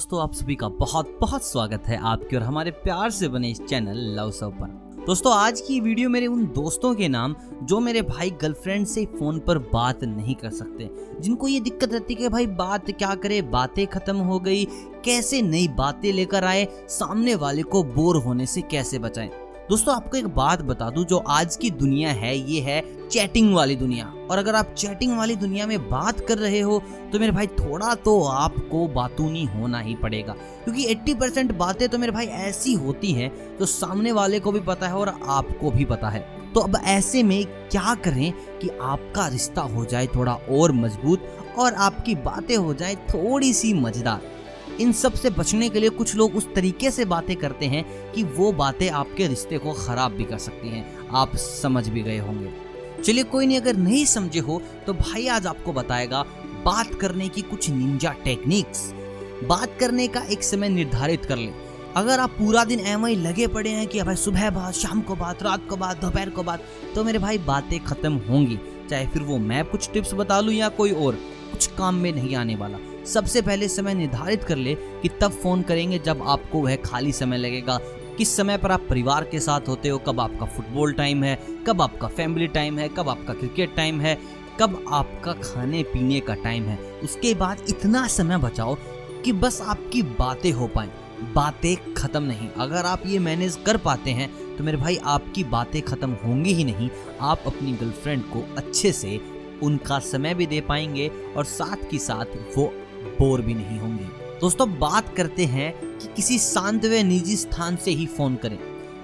दोस्तों, आप सभी का बहुत बहुत स्वागत है आपके और हमारे प्यार से बने इस चैनल लव सब पर। दोस्तों, आज की वीडियो मेरे उन दोस्तों के नाम जो मेरे भाई गर्लफ्रेंड से फोन पर बात नहीं कर सकते, जिनको ये दिक्कत रहती है कि भाई बात क्या करे, बातें खत्म हो गई, कैसे नई बातें लेकर आए, सामने वाले को बोर होने से कैसे बचाएं। दोस्तों, आपको एक बात बता दूं, जो आज की दुनिया है ये है चैटिंग वाली दुनिया। और अगर आप चैटिंग वाली दुनिया में बात कर रहे हो तो मेरे भाई थोड़ा तो आपको बातूनी होना ही पड़ेगा, क्योंकि 80% बातें तो मेरे भाई ऐसी होती हैं जो सामने वाले को भी पता है और आपको भी पता है। तो अब ऐसे में क्या करें कि आपका रिश्ता हो जाए थोड़ा और मजबूत और आपकी बातें हो जाए थोड़ी सी मजेदार। इन सब से बचने के लिए कुछ लोग उस तरीके से बातें करते हैं कि वो बातें आपके रिश्ते को खराब भी कर सकती हैं। आप समझ भी गए होंगे। चलिए कोई नहीं, अगर नहीं समझे हो तो भाई आज आपको बताएगा बात करने की कुछ निंजा टेक्निक्स। बात करने का एक समय निर्धारित कर ले। अगर आप पूरा दिन ऐसे ही लगे पड़े हैं कि भाई सुबह बात, शाम को बात, रात को बात, दोपहर को बात, तो मेरे भाई बातें खत्म होंगी। चाहे फिर वो मैं कुछ टिप्स बता लूं या कोई और, कुछ काम में नहीं आने वाला। सबसे पहले समय निर्धारित कर ले कि तब फोन करेंगे जब आपको वह खाली समय लगेगा। किस समय पर आप परिवार के साथ होते हो, कब आपका फुटबॉल टाइम है, कब आपका फैमिली टाइम है, कब आपका क्रिकेट टाइम है, कब आपका खाने पीने का टाइम है। उसके बाद इतना समय बचाओ कि बस आपकी बातें हो पाए, बातें खत्म नहीं। अगर आप ये मैनेज कर पाते हैं तो मेरे भाई आपकी बातें खत्म होंगी ही नहीं। आप अपनी गर्लफ्रेंड को अच्छे से उनका समय भी दे पाएंगे और साथ ही साथ वो बोर भी नहीं होंगी। दोस्तों, बात करते हैं कि किसी शांत व निजी स्थान से ही फोन करें।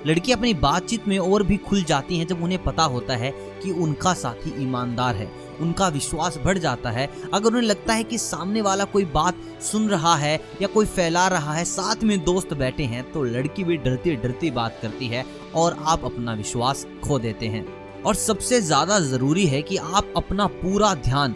लड़की अपनी बातचीत में और भी खुल जाती हैं जब उन्हें पता होता है कि उनका साथी ईमानदार है। उनका विश्वास बढ़ जाता है। अगर उन्हें लगता है कि सामने वाला कोई बात सुन रहा है या कोई फैला रहा है, साथ में दोस्त बैठे हैं, तो लड़की भी डरती डरती बात करती है और आप अपना विश्वास खो देते हैं। और सबसे ज्यादा जरूरी है कि आप अपना पूरा ध्यान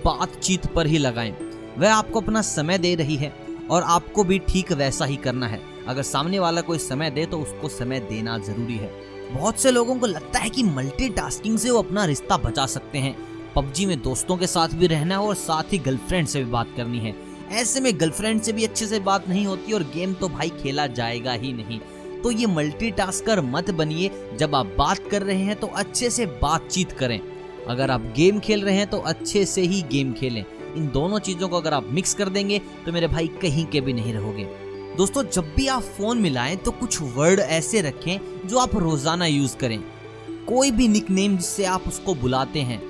बातचीत पर ही लगाएं। वह आपको अपना समय दे रही है और आपको भी ठीक वैसा ही करना है। अगर सामने वाला कोई समय दे तो उसको समय देना जरूरी है। बहुत से लोगों को लगता है कि मल्टीटास्किंग से वो अपना रिश्ता बचा सकते हैं। पबजी में दोस्तों के साथ भी रहना है और साथ ही गर्लफ्रेंड से भी बात करनी है। ऐसे में गर्लफ्रेंड से भी अच्छे से बात नहीं होती और गेम तो भाई खेला जाएगा ही नहीं। तो ये मल्टीटास्कर मत बनिए। जब आप बात कर रहे हैं तो अच्छे से बातचीत करें। अगर आप गेम खेल रहे हैं तो अच्छे से ही गेम खेलें। इन दोनों चीजों को अगर आप मिक्स कर देंगे तो मेरे भाई कहीं के भी नहीं रहोगे। दोस्तों, जब भी आप फोन मिलाएं तो कुछ वर्ड ऐसे रखें जो आप रोजाना यूज करें। कोई भी निकनेम जिससे आप उसको बुलाते हैं,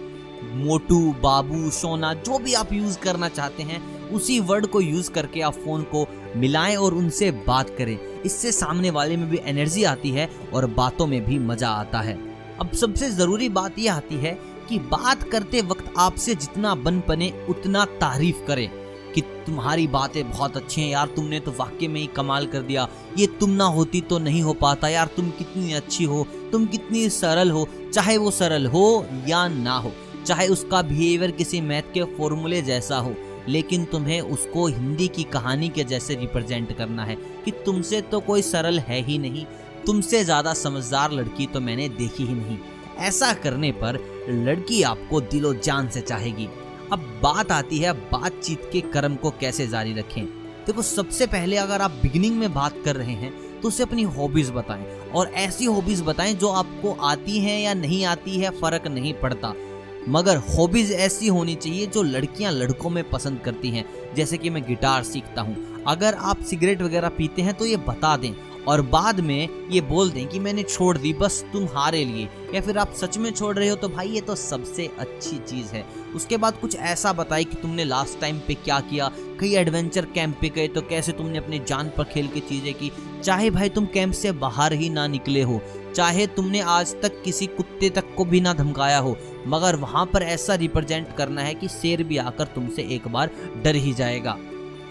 मोटू, बाबू, सोना, जो भी आप यूज करना चाहते हैं, उसी वर्ड को यूज करके आप फोन को मिलाएं और उनसे बात करें। इससे सामने वाले में भी एनर्जी आती है और बातों में भी मजा आता है। अब सबसे जरूरी बात यह आती है कि बात करते वक्त आपसे जितना बन पने उतना तारीफ करें कि तुम्हारी बातें बहुत अच्छी हैं यार, तुमने तो वाकई में ही कमाल कर दिया, ये तुम ना होती तो नहीं हो पाता यार, तुम कितनी अच्छी हो, तुम कितनी सरल हो। चाहे वो सरल हो या ना हो, चाहे उसका बिहेवियर किसी मैथ के फॉर्मूले जैसा हो, लेकिन तुम्हें उसको हिंदी की कहानी के जैसे रिप्रेजेंट करना है कि तुमसे तो कोई सरल है ही नहीं, तुमसे ज्यादा समझदार लड़की तो मैंने देखी ही नहीं। ऐसा करने पर लड़की आपको दिलो जान से चाहेगी। अब बात आती है बातचीत के क्रम को कैसे जारी रखें। देखो, सबसे पहले अगर आप बिगिनिंग में बात कर रहे हैं तो उसे अपनी हॉबीज बताएं, और ऐसी हॉबीज बताएं जो आपको आती हैं या नहीं आती है, फर्क नहीं पड़ता, मगर हॉबीज ऐसी होनी चाहिए जो लड़कियां लड़कों में पसंद करती हैं। जैसे कि मैं गिटार सीखता हूं। अगर आप सिगरेट वगैरह पीते हैं तो ये बता दें और बाद में ये बोल दें कि मैंने छोड़ दी बस तुम्हारे लिए, या फिर आप सच में छोड़ रहे हो तो भाई ये तो सबसे अच्छी चीज है। उसके बाद कुछ ऐसा बताएं कि तुमने लास्ट टाइम पे क्या किया, कहीं एडवेंचर कैंप पे गए तो कैसे तुमने अपनी जान पर खेल के चीजें की। चाहे भाई तुम कैंप से बाहर ही ना निकले हो, चाहे तुमने आज तक किसी कुत्ते तक को भी ना धमकाया हो, मगर वहां पर ऐसा रिप्रेजेंट करना है कि शेर भी आकर तुमसे एक बार डर ही जाएगा।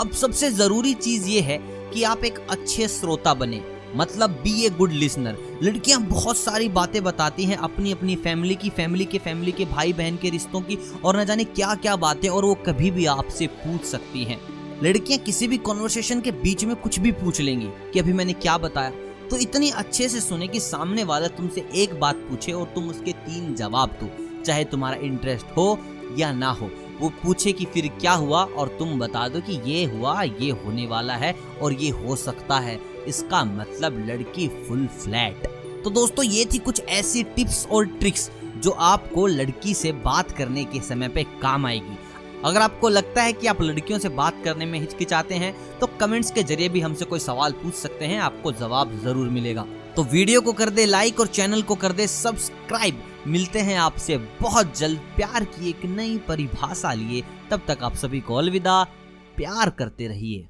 अब सबसे जरूरी चीज ये है कि आप एक अच्छे श्रोता बने, मतलब बी ए गुड लिसनर। लड़कियां बहुत सारी बातें बताती हैं अपनी अपनी फैमिली के भाई बहन के रिश्तों की, और न जाने क्या क्या बातें, और वो कभी भी आपसे पूछ सकती हैं। लड़कियां किसी भी कॉन्वर्सेशन के बीच में कुछ भी पूछ लेंगी कि अभी मैंने क्या बताया। तो इतनी अच्छे से सुने कि सामने वाला तुमसे एक बात पूछे और तुम उसके 3 जवाब दो, चाहे तुम्हारा इंटरेस्ट हो या ना हो। वो पूछे कि फिर क्या हुआ और तुम बता दो कि ये हुआ, ये होने वाला है और ये हो सकता है, इसका मतलब लड़की फुल फ्लैट। तो दोस्तों ये थी कुछ ऐसी टिप्स और ट्रिक्स जो आपको लड़की से बात करने के समय पे काम आएगी। अगर आपको लगता है कि आप लड़कियों से बात करने में हिचकिचाते हैं तो कमेंट्स के जरिए भी हमसे कोई सवाल पूछ सकते हैं, आपको जवाब जरूर मिलेगा। तो वीडियो को कर दे लाइक और चैनल को कर दे सब्सक्राइब। मिलते हैं आपसे बहुत जल्द प्यार की एक नई परिभाषा लिए। तब तक आप सभी को अलविदा, प्यार करते रहिए।